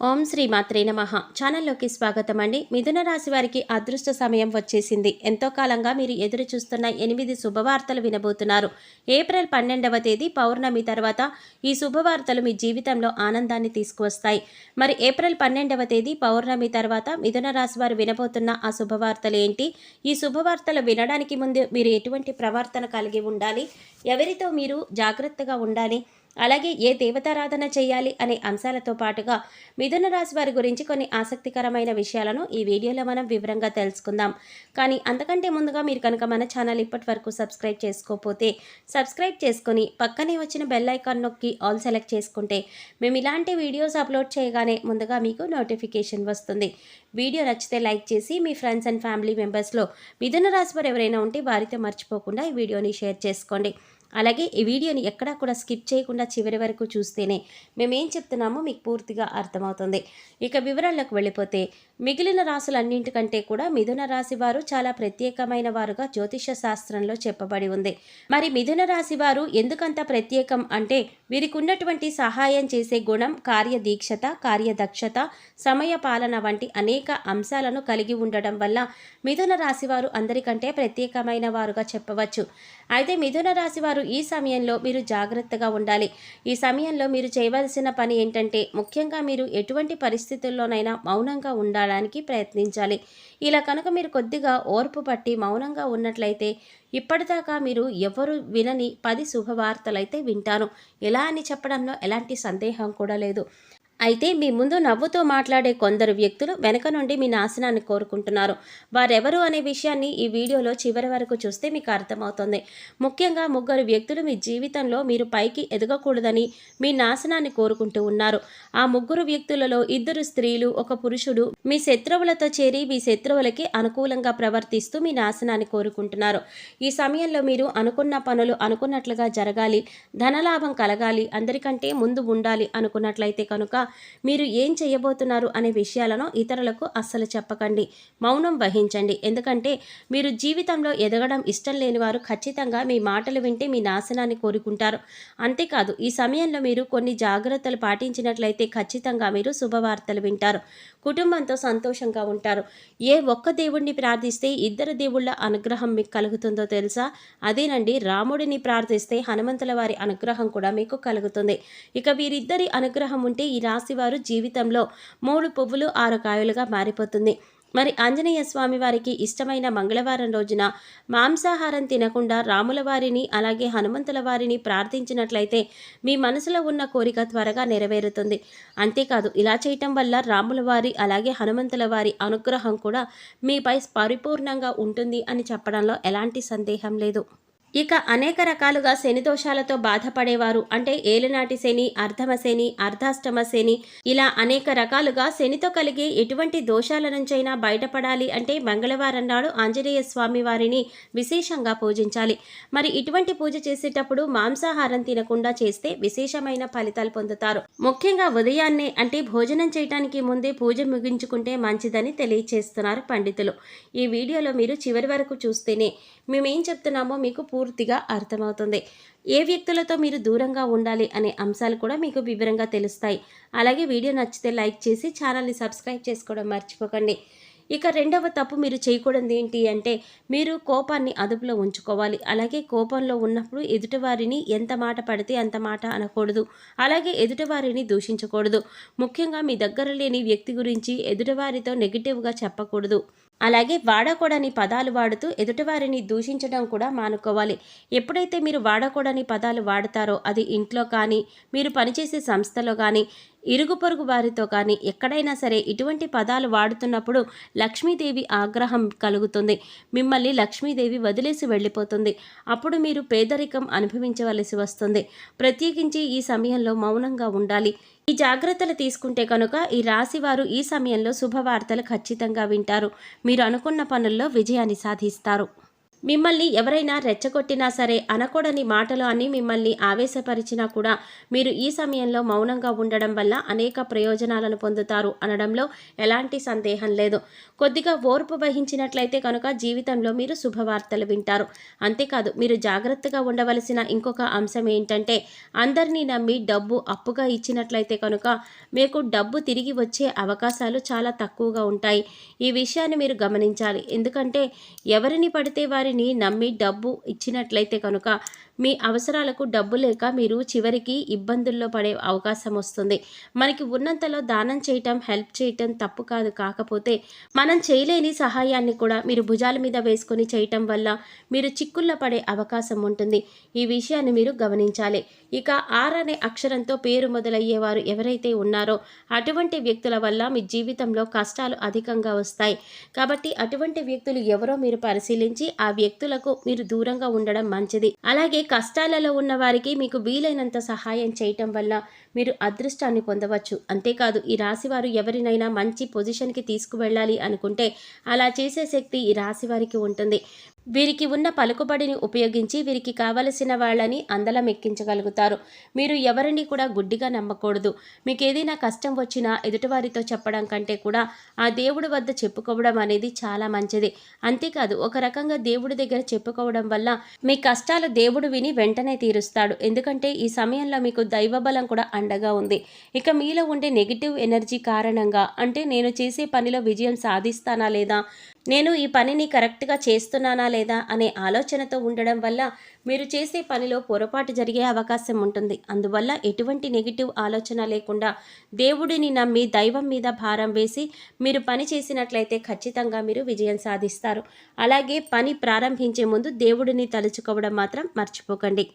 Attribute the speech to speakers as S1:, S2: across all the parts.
S1: ఓం శ్రీ మాత్రే నమః. ఛానల్లోకి స్వాగతం అండి. మిథున రాశి వారికి అదృష్ట సమయం వచ్చేసింది. ఎంతో కాలంగా మీరు ఎదురు చూస్తున్న 8 శుభవార్తలు వినబోతున్నారు. ఏప్రిల్ 12వ తేదీ పౌర్ణమి తర్వాత ఈ శుభవార్తలు మీ జీవితంలో ఆనందాన్ని తీసుకువస్తాయి. మరి ఏప్రిల్ 12వ తేదీ పౌర్ణమి తర్వాత మిథున రాశి వారు వినబోతున్న ఆ శుభవార్తలు ఏంటి? ఈ శుభవార్తలు వినడానికి ముందు మీరు ఎటువంటి ప్రవర్తన కలిగి ఉండాలి? ఎవరితో మీరు జాగ్రత్తగా ఉండాలి? అలాగే ఏ దేవతారాధన చేయాలి అనే అంశాలతో పాటుగా మిథున రాశి వారి గురించి కొన్ని ఆసక్తికరమైన విషయాలను ఈ వీడియోలో మనం వివరంగా తెలుసుకుందాం. కానీ అంతకంటే ముందుగా మీరు కనుక మన ఛానల్ ఇప్పటి వరకు సబ్స్క్రైబ్ చేసుకోకపోతే సబ్స్క్రైబ్ చేసుకొని పక్కనే వచ్చిన బెల్ ఐకాన్ నొక్కి ఆల్ సెలెక్ట్ చేసుకుంటే మేము ఇలాంటి వీడియోస్ అప్లోడ్ చేయగానే ముందుగా మీకు నోటిఫికేషన్ వస్తుంది. వీడియో నచ్చితే లైక్ చేసి మీ ఫ్రెండ్స్ అండ్ ఫ్యామిలీ మెంబర్స్లో మిథున రాశి వారు ఎవరైనా ఉంటే వారితో మర్చిపోకుండా ఈ వీడియోని షేర్ చేసుకోండి. అలాగే ఈ వీడియోని ఎక్కడా కూడా స్కిప్ చేయకుండా చివరి వరకు చూస్తేనే మేమేం చెప్తున్నామో మీకు పూర్తిగా అర్థమవుతుంది. ఇక వివరాల్లోకి వెళ్ళిపోతే మిగిలిన రాశులన్నింటికంటే కూడా మిథున రాశి వారు చాలా ప్రత్యేకమైన వారుగా జ్యోతిష శాస్త్రంలో చెప్పబడి ఉంది. మరి మిథున రాశి వారు ఎందుకంత ప్రత్యేకం అంటే వీరికి ఉన్నటువంటి సహాయం చేసే గుణం, కార్యదీక్షత, కార్యదక్షత, సమయ పాలన వంటి అనేక అంశాలను కలిగి ఉండడం వల్ల మిథున రాశి వారు అందరికంటే ప్రత్యేకమైన వారుగా చెప్పవచ్చు. అయితే మిథున రాశి వారు ఈ సమయంలో మీరు జాగ్రత్తగా ఉండాలి. ఈ సమయంలో మీరు చేయవలసిన పని ఏంటంటే ముఖ్యంగా మీరు ఎటువంటి పరిస్థితుల్లోనైనా మౌనంగా ఉండడానికి ప్రయత్నించాలి. ఇలా కనుక మీరు కొద్దిగా ఓర్పు పట్టి మౌనంగా ఉన్నట్లయితే ఇప్పటిదాకా మీరు ఎవరు వినని 10 శుభవార్తలైతే వింటారు. ఎలా అని చెప్పడంలో ఎలాంటి సందేహం కూడా లేదు. అయితే మీ ముందు నవ్వుతూ మాట్లాడే కొందరు వ్యక్తులు వెనక నుండి మీ నాశనాన్ని కోరుకుంటున్నారు. వారెవరు అనే విషయాన్ని ఈ వీడియోలో చివరి వరకు చూస్తే మీకు అర్థమవుతుంది. ముఖ్యంగా 3 వ్యక్తులు మీ జీవితంలో మీరు పైకి ఎదగకూడదని మీ నాశనాన్ని కోరుకుంటూ ఉన్నారు. ఆ 3 వ్యక్తులలో 2 స్త్రీలు, 1 పురుషుడు మీ శత్రువులతో చేరి మీ శత్రువులకి అనుకూలంగా ప్రవర్తిస్తూ మీ నాశనాన్ని కోరుకుంటున్నారు. ఈ సమయంలో మీరు అనుకున్న పనులు అనుకున్నట్లుగా జరగాలి, ధనలాభం కలగాలి, అందరికంటే ముందు ఉండాలి అనుకున్నట్లయితే కనుక మీరు ఏం చేయబోతున్నారు అనే విషయాలను ఇతరులకు అస్సలు చెప్పకండి. మౌనం వహించండి. ఎందుకంటే మీరు జీవితంలో ఎదగడం ఇష్టం లేని వారు ఖచ్చితంగా మీ మాటలు వింటే మీ నాశనాన్ని కోరుకుంటారు. అంతేకాదు ఈ సమయంలో మీరు కొన్ని జాగ్రత్తలు పాటించినట్లయితే ఖచ్చితంగా మీరు శుభవార్తలు వింటారు. కుటుంబంతో సంతోషంగా ఉంటారు. ఏ ఒక్క దేవుడిని ప్రార్థిస్తే 2 దేవుళ్ళ అనుగ్రహం మీకు కలుగుతుందో తెలుసా? అదేనండి, రాముడిని ప్రార్థిస్తే హనుమంతుల వారి అనుగ్రహం కూడా మీకు కలుగుతుంది. ఇక వీరిద్దరి అనుగ్రహం ఉంటే ఈ రాశివారు జీవితంలో 3 పువ్వులు 6 కాయలుగా మారిపోతుంది. మరి ఆంజనేయ స్వామి వారికి ఇష్టమైన మంగళవారం రోజున మాంసాహారం తినకుండా రాముల వారిని అలాగే హనుమంతుల వారిని ప్రార్థించినట్లయితే మీ మనసులో ఉన్న కోరిక త్వరగా నెరవేరుతుంది. అంతేకాదు ఇలా చేయటం వల్ల రాముల వారి అలాగే హనుమంతుల వారి అనుగ్రహం కూడా మీపై పరిపూర్ణంగా ఉంటుంది అని చెప్పడంలో ఎలాంటి సందేహం లేదు. ఇక అనేక రకాలుగా శని దోషాలతో బాధపడేవారు అంటే ఏలినాటి శని, అర్ధమ శని, అర్ధాష్టమ శని, ఇలా అనేక రకాలుగా శనితో కలిగే ఎటువంటి దోషాల నుంచైనా బయటపడాలి అంటే మంగళవారం నాడు ఆంజనేయ స్వామి వారిని విశేషంగా పూజించాలి. మరి ఇటువంటి పూజ చేసేటప్పుడు మాంసాహారం తినకుండా చేస్తే విశేషమైన ఫలితాలు పొందుతారు. ముఖ్యంగా ఉదయాన్నే అంటే భోజనం చేయడానికి ముందే పూజ ముగించుకుంటే మంచిదని తెలియచేస్తున్నారు పండితులు. ఈ వీడియోలో మీరు చివరి వరకు చూస్తేనే మేమేం చెప్తున్నామో మీకు పూర్తిగా అర్థమవుతుంది. ఏ వ్యక్తులతో మీరు దూరంగా ఉండాలి అనే అంశాలు కూడా మీకు వివరంగా తెలుస్తాయి. అలాగే వీడియో నచ్చితే లైక్ చేసి ఛానల్ని సబ్స్క్రైబ్ చేసుకోవడం మర్చిపోకండి. ఇక రెండవ తప్పు మీరు చేయకూడదు ఏంటి అంటే మీరు కోపాన్ని అదుపులో ఉంచుకోవాలి. అలాగే కోపంలో ఉన్నప్పుడు ఎదుటివారిని ఎంత మాట పడితే అంత మాట అనకూడదు. అలాగే ఎదుటివారిని దూషించకూడదు. ముఖ్యంగా మీ దగ్గర లేని వ్యక్తి గురించి ఎదుటివారితో నెగిటివ్గా చెప్పకూడదు. అలాగే వాడకూడని పదాలు వాడుతూ ఎదుటివారిని దూషించడం కూడా మానుకోవాలి. ఎప్పుడైతే మీరు వాడకూడని పదాలు వాడతారో అది ఇంట్లో కానీ, మీరు పనిచేసే సంస్థలో కానీ, ఇరుగు పొరుగు వారితో కానీ ఎక్కడైనా సరే ఇటువంటి పదాలు వాడుతున్నప్పుడు లక్ష్మీదేవి ఆగ్రహం కలుగుతుంది. మిమ్మల్ని లక్ష్మీదేవి వదిలేసి వెళ్ళిపోతుంది. అప్పుడు మీరు పేదరికం అనుభవించవలసి వస్తుంది. ప్రత్యేకించి ఈ సమయంలో మౌనంగా ఉండాలి. ఈ జాగ్రత్తలు తీసుకుంటే కనుక ఈ రాశివారు ఈ సమయంలో శుభవార్తలు ఖచ్చితంగా వింటారు. మీరు అనుకున్న పనుల్లో విజయాన్ని సాధిస్తారు. మిమ్మల్ని ఎవరైనా రెచ్చగొట్టినా సరే, అనకూడని మాటలు అని మిమ్మల్ని ఆవేశపరిచినా కూడా మీరు ఈ సమయంలో మౌనంగా ఉండడం వల్ల అనేక ప్రయోజనాలను పొందుతారు అనడంలో ఎలాంటి సందేహం లేదు. కొద్దిగా ఓర్పు వహించినట్లయితే కనుక జీవితంలో మీరు శుభవార్తలు వింటారు. అంతేకాదు, మీరు జాగ్రత్తగా ఉండవలసిన ఇంకొక అంశం ఏంటంటే, అందరినీ నమ్మి డబ్బు అప్పుగా ఇచ్చినట్లయితే కనుక మీకు డబ్బు తిరిగి వచ్చే అవకాశాలు చాలా తక్కువగా ఉంటాయి. ఈ విషయాన్ని మీరు గమనించాలి. ఎందుకంటే ఎవరిని పడితే వారిని నమ్మి డబ్బు ఇచ్చినట్లయితే కనుక మీ అవసరాలకు డబ్బు లేక మీరు చివరికి ఇబ్బందుల్లో పడే అవకాశం వస్తుంది. మనకి ఉన్నంతలో దానం చేయటం, హెల్ప్ చేయటం తప్పు కాదు. కాకపోతే మనం చేయలేని సహాయాన్ని కూడా మీరు భుజాల మీద వేసుకొని చేయటం వల్ల మీరు చిక్కుల్లో పడే అవకాశం ఉంటుంది. ఈ విషయాన్ని మీరు గమనించాలి. ఇక ఆర్ అనే అక్షరంతో పేరు మొదలయ్యేవారు ఎవరైతే ఉన్నారో అటువంటి వ్యక్తుల వల్ల మీ జీవితంలో కష్టాలు అధికంగా వస్తాయి. కాబట్టి అటువంటి వ్యక్తులు ఎవరో మీరు పరిశీలించి ఆ వ్యక్తులకు మీరు దూరంగా ఉండడం మంచిది. అలాగే కష్టాలలో ఉన్న వారికి మీకు వీలైనంత సహాయం చేయటం వల్ల మీరు అదృష్టాన్ని పొందవచ్చు. అంతేకాదు, ఈ రాశి వారు ఎవరినైనా మంచి పొజిషన్కి తీసుకువెళ్ళాలి అనుకుంటే అలా చేసే శక్తి ఈ రాశి వారికి ఉంటుంది. వీరికి ఉన్న పలుకుబడిని ఉపయోగించి వీరికి కావలసిన వాళ్ళని అందలం ఎక్కించగలుగుతారు. మీరు ఎవరిని కూడా గుడ్డిగా నమ్మకూడదు. మీకు ఏదైనా కష్టం వచ్చినా ఎదుటివారితో చెప్పడం కంటే కూడా ఆ దేవుడి వద్ద చెప్పుకోవడం అనేది చాలా మంచిది. అంతేకాదు, ఒక రకంగా దేవుడి దగ్గర చెప్పుకోవడం వల్ల మీ కష్టాలు దేవుడు విని వెంటనే తీరుస్తాడు. ఎందుకంటే ఈ సమయంలో మీకు దైవబలం కూడా అండగా ఉంది. ఇక మీలో ఉండే నెగిటివ్ ఎనర్జీ కారణంగా, అంటే నేను చేసే పనిలో విజయం సాధిస్తానా లేదా, నేను ఈ పనిని కరెక్ట్గా చేస్తున్నానా లేదా అనే ఆలోచనతో ఉండడం వల్ల మీరు చేసే పనిలో పొరపాటు జరిగే అవకాశం ఉంటుంది. అందువల్ల ఎటువంటి నెగిటివ్ ఆలోచన లేకుండా దేవుడిని నమ్మి దైవం మీద భారం వేసి మీరు పని చేసినట్లయితే ఖచ్చితంగా మీరు విజయం సాధిస్తారు. అలాగే పని ప్రారంభించే ముందు దేవుడిని తలుచుకోవడం మాత్రం మర్చిపోకండి.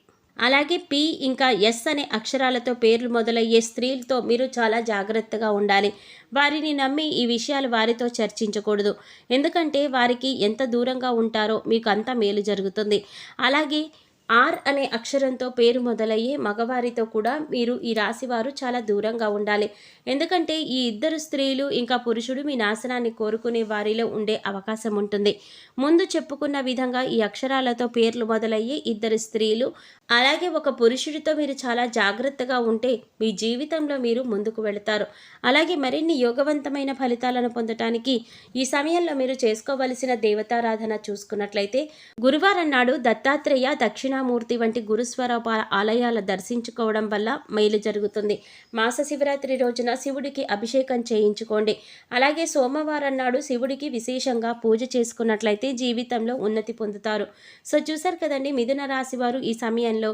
S1: అలాగే పి ఇంకా ఎస్ అనే అక్షరాలతో పేర్లు మొదలయ్యే స్త్రీలతో మీరు చాలా జాగ్రత్తగా ఉండాలి. వారిని నమ్మి ఈ విషయాలు వారితో చర్చించకూడదు. ఎందుకంటే వారికి ఎంత దూరంగా ఉంటారో మీకు అంత మేలు జరుగుతుంది. అలాగే ఆర్ అనే అక్షరంతో పేరు మొదలయ్యే మగవారితో కూడా మీరు ఈ రాశివారు చాలా దూరంగా ఉండాలి. ఎందుకంటే ఈ ఇద్దరు స్త్రీలు ఇంకా పురుషుడు మీ నాశనాన్ని కోరుకునే వారిలో ఉండే అవకాశం ఉంటుంది. ముందు చెప్పుకున్న విధంగా ఈ అక్షరాలతో పేర్లు మొదలయ్యే ఇద్దరు స్త్రీలు అలాగే ఒక పురుషుడితో మీరు చాలా జాగ్రత్తగా ఉంటే మీ జీవితంలో మీరు ముందుకు వెళతారు. అలాగే మరిన్ని యోగవంతమైన ఫలితాలను పొందటానికి ఈ సమయంలో మీరు చేసుకోవలసిన దేవతారాధన చూసుకున్నట్లయితే గురువారం నాడు దత్తాత్రేయ, దక్షిణామూర్తి వంటి గురుస్వరూపాల ఆలయాల దర్శించుకోవడం వల్ల మేలు జరుగుతుంది. మాస శివరాత్రి రోజున శివుడికి అభిషేకం చేయించుకోండి. అలాగే సోమవారం నాడు శివుడికి విశేషంగా పూజ చేసుకున్నట్లయితే జీవితంలో ఉన్నతి పొందుతారు. సో చూసారు కదండి, మిథున రాశి వారు ఈ సమయంలో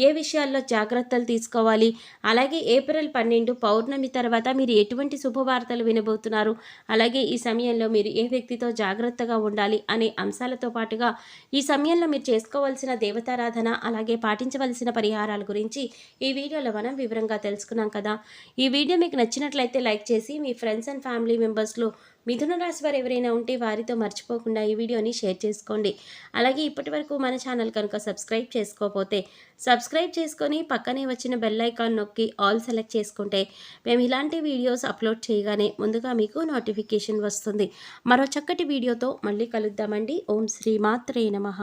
S1: ఏ విషయాల్లో జాగ్రత్తలు తీసుకోవాలి, అలాగే ఏప్రిల్ 12 పౌర్ణమి తర్వాత మీరు ఎటువంటి శుభవార్తలు వినబోతున్నారు, అలాగే ఈ సమయంలో మీరు ఏ వ్యక్తితో జాగ్రత్తగా ఉండాలి అనే అంశాలతో పాటుగా ఈ సమయంలో మీరు చేసుకోవాల్సిన దేవతారాధన అలాగే పాటించవలసిన పరిహారాల గురించి ఈ వీడియోలో మనం వివరంగా తెలుసుకున్నాం కదా. ఈ వీడియో మీకు నచ్చినట్లయితే లైక్ చేసి మీ ఫ్రెండ్స్ అండ్ ఫ్యామిలీ మెంబర్స్లో మిథున రాశి వారు ఎవరైనా ఉంటే వారితో మర్చిపోకుండా ఈ వీడియోని షేర్ చేసుకోండి. అలాగే ఇప్పటి వరకు మన ఛానల్ కనుక సబ్స్క్రైబ్ చేసుకోకపోతే సబ్స్క్రైబ్ చేసుకొని పక్కనే వచ్చిన బెల్ ఐకాన్ నొక్కి ఆల్ సెలెక్ట్ చేసుకుంటే మేము ఇలాంటి వీడియోస్ అప్లోడ్ చేయగానే ముందుగా మీకు నోటిఫికేషన్ వస్తుంది. మరో చక్కటి వీడియోతో మళ్ళీ కలుద్దామండి. ఓం శ్రీ మాత్రే నమః.